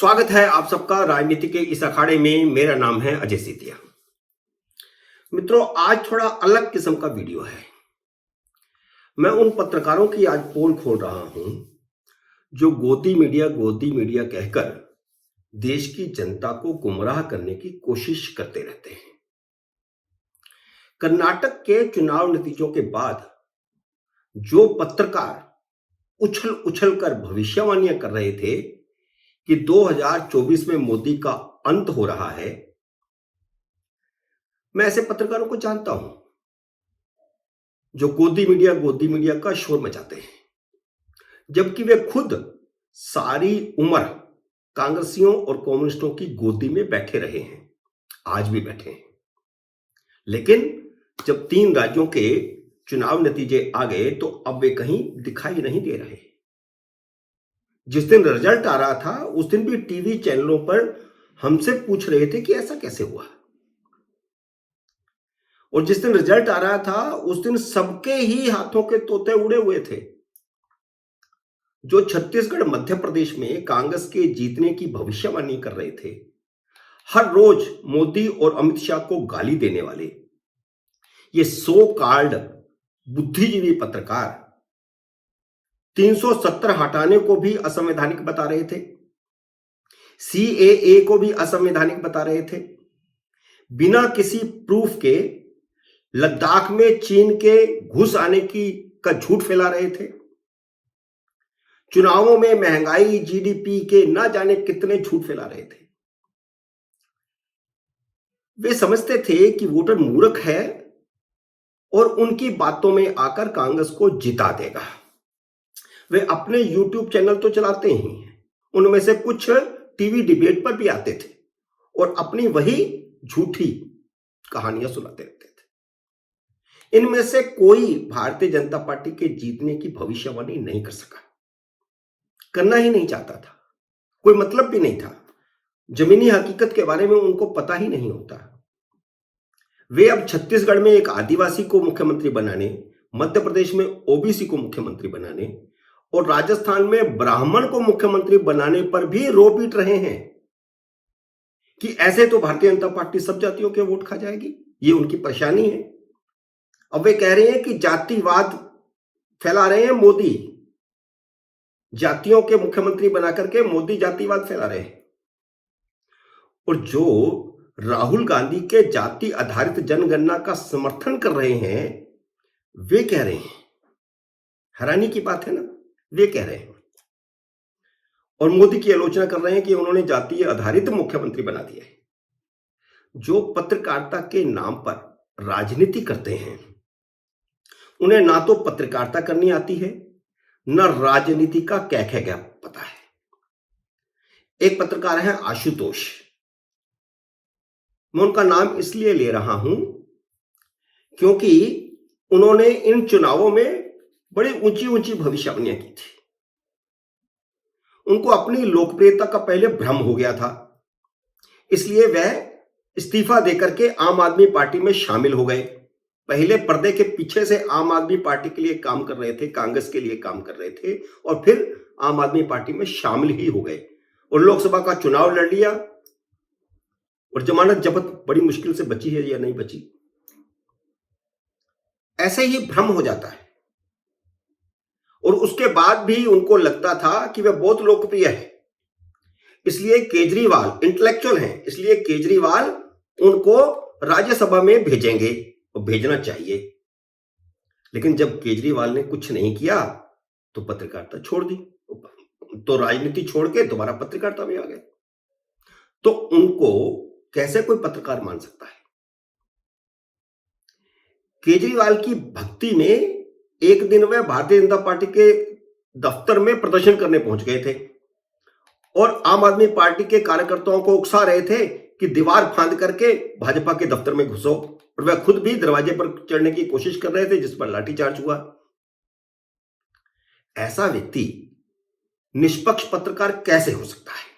स्वागत है आप सबका राजनीति के इस अखाड़े में। मेरा नाम है अजय सेतिया। मित्रों, आज थोड़ा अलग किस्म का वीडियो है। मैं उन पत्रकारों की आज पोल खोल रहा हूं जो गोदी मीडिया कहकर देश की जनता को गुमराह करने की कोशिश करते रहते हैं। कर्नाटक के चुनाव नतीजों के बाद जो पत्रकार उछल उछल कर भविष्यवाणियां कर रहे थे कि 2024 में मोदी का अंत हो रहा है, मैं ऐसे पत्रकारों को जानता हूं जो गोदी मीडिया का शोर मचाते हैं, जबकि वे खुद सारी उम्र कांग्रेसियों और कम्युनिस्टों की गोदी में बैठे रहे हैं, आज भी बैठे हैं। लेकिन जब 3 राज्यों के चुनाव नतीजे आ गए तो अब वे कहीं दिखाई नहीं दे रहे। जिस दिन रिजल्ट आ रहा था उस दिन भी टीवी चैनलों पर हमसे पूछ रहे थे कि ऐसा कैसे हुआ, और जिस दिन रिजल्ट आ रहा था उस दिन सबके ही हाथों के तोते उड़े हुए थे। जो छत्तीसगढ़ मध्य प्रदेश में कांग्रेस के जीतने की भविष्यवाणी कर रहे थे, हर रोज मोदी और अमित शाह को गाली देने वाले ये सो कॉल्ड बुद्धिजीवी पत्रकार 370 हटाने को भी असंवैधानिक बता रहे थे, सीएए को भी असंवैधानिक बता रहे थे, बिना किसी प्रूफ के लद्दाख में चीन के घुस आने का झूठ फैला रहे थे, चुनावों में महंगाई जीडीपी के ना जाने कितने झूठ फैला रहे थे। वे समझते थे कि वोटर मूर्ख है और उनकी बातों में आकर कांग्रेस को जिता देगा। वे अपने यूट्यूब चैनल तो चलाते ही हैं, उनमें से कुछ टीवी डिबेट पर भी आते थे और अपनी वही झूठी कहानियां सुनाते रहते थे। इनमें से कोई भारतीय जनता पार्टी के जीतने की भविष्यवाणी नहीं कर सका, करना ही नहीं चाहता था, कोई मतलब भी नहीं था, जमीनी हकीकत के बारे में उनको पता ही नहीं होता। वे अब छत्तीसगढ़ में एक आदिवासी को मुख्यमंत्री बनाने, मध्य प्रदेश में ओबीसी को मुख्यमंत्री बनाने और राजस्थान में ब्राह्मण को मुख्यमंत्री बनाने पर भी रो पीट रहे हैं कि ऐसे तो भारतीय जनता पार्टी सब जातियों के वोट खा जाएगी। ये उनकी परेशानी है। अब वे कह रहे हैं कि जातिवाद फैला रहे हैं मोदी, जातियों के मुख्यमंत्री बना करके मोदी जातिवाद फैला रहे हैं। और जो राहुल गांधी के जाति आधारित जनगणना का समर्थन कर रहे हैं, वे कह रहे हैं, हैरानी की बात है ना, वे कह रहे हैं और मोदी की आलोचना कर रहे हैं कि उन्होंने जातीय आधारित मुख्यमंत्री बना दिया है। जो पत्रकारिता के नाम पर राजनीति करते हैं उन्हें ना तो पत्रकारिता करनी आती है, न राजनीति का क्या पता है। एक पत्रकार है आशुतोष, मैं उनका नाम इसलिए ले रहा हूं क्योंकि उन्होंने इन चुनावों में बड़ी ऊंची ऊंची भविष्यवाणियां की थी। उनको अपनी लोकप्रियता का पहले भ्रम हो गया था, इसलिए वह इस्तीफा देकर के आम आदमी पार्टी में शामिल हो गए। पहले पर्दे के पीछे से आम आदमी पार्टी के लिए काम कर रहे थे, कांग्रेस के लिए काम कर रहे थे, और फिर आम आदमी पार्टी में शामिल ही हो गए और लोकसभा का चुनाव लड़ लिया। और जमानत जब्त बड़ी मुश्किल से बची है या नहीं बची, ऐसे ही भ्रम हो जाता है। और उसके बाद भी उनको लगता था कि वह बहुत लोकप्रिय है, इसलिए केजरीवाल इंटेलेक्चुअल हैं, इसलिए केजरीवाल उनको राज्यसभा में भेजेंगे और भेजना चाहिए। लेकिन जब केजरीवाल ने कुछ नहीं किया तो पत्रकारिता छोड़ दी, तो राजनीति छोड़ के दोबारा पत्रकारिता में आ गए। तो उनको कैसे कोई पत्रकार मान सकता है? केजरीवाल की भक्ति में एक दिन वह भारतीय जनता पार्टी के दफ्तर में प्रदर्शन करने पहुंच गए थे और आम आदमी पार्टी के कार्यकर्ताओं को उकसा रहे थे कि दीवार फांद करके भाजपा के दफ्तर में घुसो, और वह खुद भी दरवाजे पर चढ़ने की कोशिश कर रहे थे, जिस पर लाठीचार्ज हुआ। ऐसा व्यक्ति निष्पक्ष पत्रकार कैसे हो सकता है?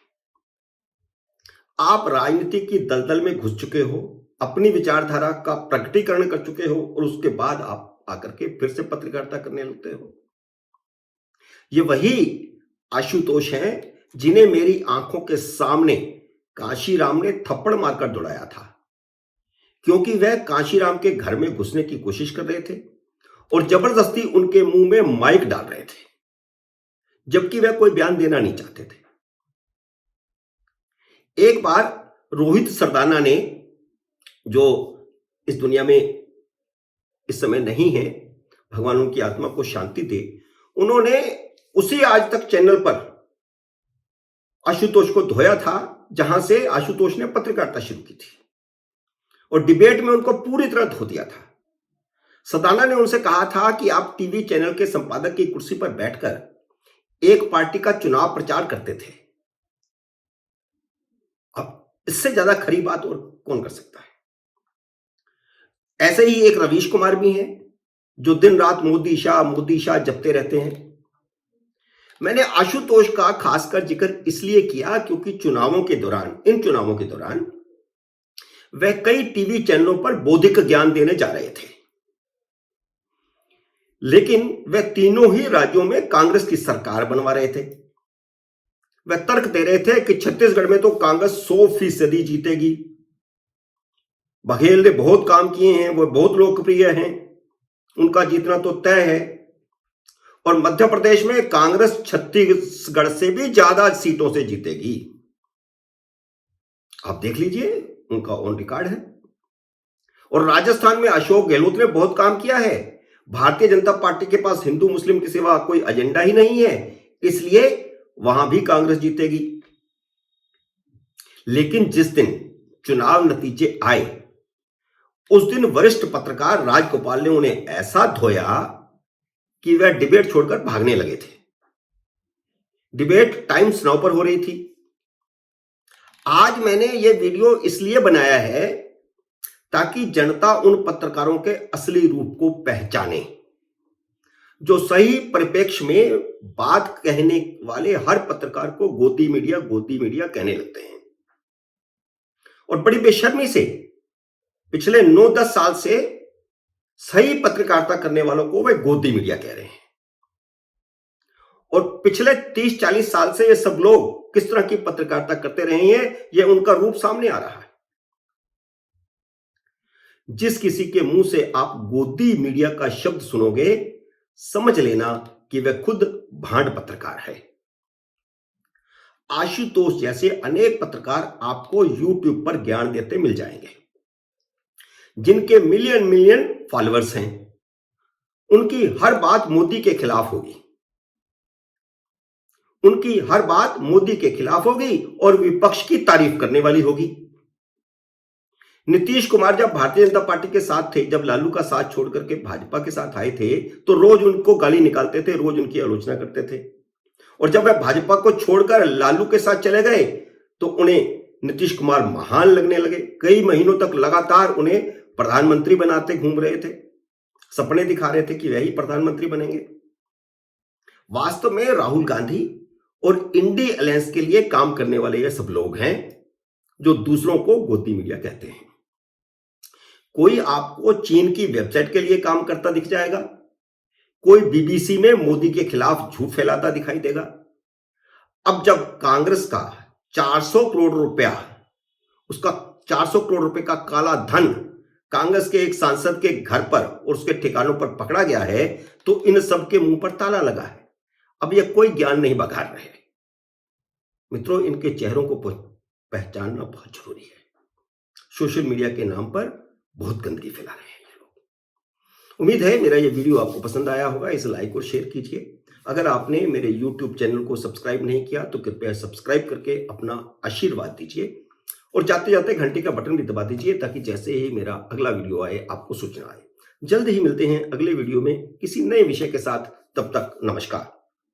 आप राजनीति की दलदल में घुस चुके हो, अपनी विचारधारा का प्रकटीकरण कर चुके हो और उसके बाद आप आकर के फिर से पत्रकारिता करने लगते हो। ये वही आशुतोष हैं जिन्हें मेरी आंखों के सामने काशीराम ने थप्पड़ मारकर दौड़ाया था, क्योंकि वह काशीराम के घर में घुसने की कोशिश कर रहे थे और जबरदस्ती उनके मुंह में माइक डाल रहे थे, जबकि वह कोई बयान देना नहीं चाहते थे। एक बार रोहित सरदाना ने, जो इस दुनिया में इस समय नहीं है, भगवान उनकी आत्मा को शांति दे, उन्होंने उसी आज तक चैनल पर आशुतोष को धोया था, जहां से आशुतोष ने पत्रकारिता शुरू की थी, और डिबेट में उनको पूरी तरह धो दिया था। सरदाना ने उनसे कहा था कि आप टीवी चैनल के संपादक की कुर्सी पर बैठकर एक पार्टी का चुनाव प्रचार करते थे। अब इससे ज्यादा खरी बात और कौन कर सकता है। ऐसे ही एक रवीश कुमार भी हैं, जो दिन रात मोदी शाह जपते रहते हैं। मैंने आशुतोष का खासकर जिक्र इसलिए किया क्योंकि इन चुनावों के दौरान वह कई टीवी चैनलों पर बौद्धिक ज्ञान देने जा रहे थे, लेकिन वह तीनों ही राज्यों में कांग्रेस की सरकार बनवा रहे थे। वह तर्क दे रहे थे कि छत्तीसगढ़ में तो कांग्रेस 100% जीतेगी, बघेल ने बहुत काम किए हैं, वह बहुत लोकप्रिय हैं, उनका जीतना तो तय है, और मध्य प्रदेश में कांग्रेस छत्तीसगढ़ से भी ज्यादा सीटों से जीतेगी। आप देख लीजिए, उनका ऑन रिकॉर्ड है। और राजस्थान में अशोक गहलोत ने बहुत काम किया है। भारतीय जनता पार्टी के पास हिंदू मुस्लिम के सिवा कोई एजेंडा ही नहीं है, इसलिए वहां भी कांग्रेस जीतेगी। लेकिन जिस दिन चुनाव नतीजे आए, उस दिन वरिष्ठ पत्रकार राजगोपाल ने उन्हें ऐसा धोया कि वह डिबेट छोड़कर भागने लगे थे। डिबेट टाइम्स नाउ पर हो रही थी। आज मैंने यह वीडियो इसलिए बनाया है ताकि जनता उन पत्रकारों के असली रूप को पहचाने, जो सही परिप्रेक्ष्य में बात कहने वाले हर पत्रकार को गोदी मीडिया कहने लगते हैं, और बड़ी बेशर्मी से पिछले 9-10 साल से सही पत्रकारिता करने वालों को वे गोदी मीडिया कह रहे हैं। और पिछले 30-40 साल से ये सब लोग किस तरह की पत्रकारिता करते रहे हैं, यह उनका रूप सामने आ रहा है। जिस किसी के मुंह से आप गोदी मीडिया का शब्द सुनोगे, समझ लेना कि वह खुद भांड पत्रकार है। आशुतोष जैसे अनेक पत्रकार आपको YouTube पर ज्ञान देते मिल जाएंगे, जिनके मिलियन फॉलोअर्स हैं। उनकी हर बात मोदी के खिलाफ होगी, और विपक्ष की तारीफ करने वाली होगी। नीतीश कुमार जब भारतीय जनता पार्टी के साथ थे, जब लालू का साथ छोड़ करके भाजपा के साथ आए थे, तो रोज उनको गाली निकालते थे, रोज उनकी आलोचना करते थे। और जब वह भाजपा को छोड़कर लालू के साथ चले गए, तो उन्हें नीतीश कुमार महान लगने लगे। कई महीनों तक लगातार उन्हें प्रधानमंत्री बनाते घूम रहे थे, सपने दिखा रहे थे कि वही प्रधानमंत्री बनेंगे। वास्तव में राहुल गांधी और इंडी अलायंस के लिए काम करने वाले ये सब लोग हैं, जो दूसरों को गोदी मीडिया कहते हैं। कोई आपको चीन की वेबसाइट के लिए काम करता दिख जाएगा, कोई बीबीसी में मोदी के खिलाफ झूठ फैलाता दिखाई देगा। अब जब कांग्रेस का 400 करोड़ रुपए का काला धन कांग्रेस के एक सांसद के घर पर और उसके ठिकानों पर पकड़ा गया है, तो इन सब के मुंह पर ताला लगा है। अब यह कोई ज्ञान नहीं बघार रहे। मित्रों, इनके चेहरों को पहचानना बहुत जरूरी है। सोशल मीडिया के नाम पर बहुत गंदगी फैला रहे हैं ये लोग। उम्मीद है मेरा ये वीडियो आपको पसंद आया होगा। इसे लाइक और शेयर कीजिए। अगर आपने मेरे YouTube चैनल को सब्सक्राइब नहीं किया तो कृपया सब्सक्राइब करके अपना आशीर्वाद दीजिए, और जाते जाते घंटी का बटन भी दबा दीजिए, ताकि जैसे ही मेरा अगला वीडियो आए आपको सूचना आए। जल्द ही मिलते हैं अगले वीडियो में किसी नए विषय के साथ। तब तक नमस्कार।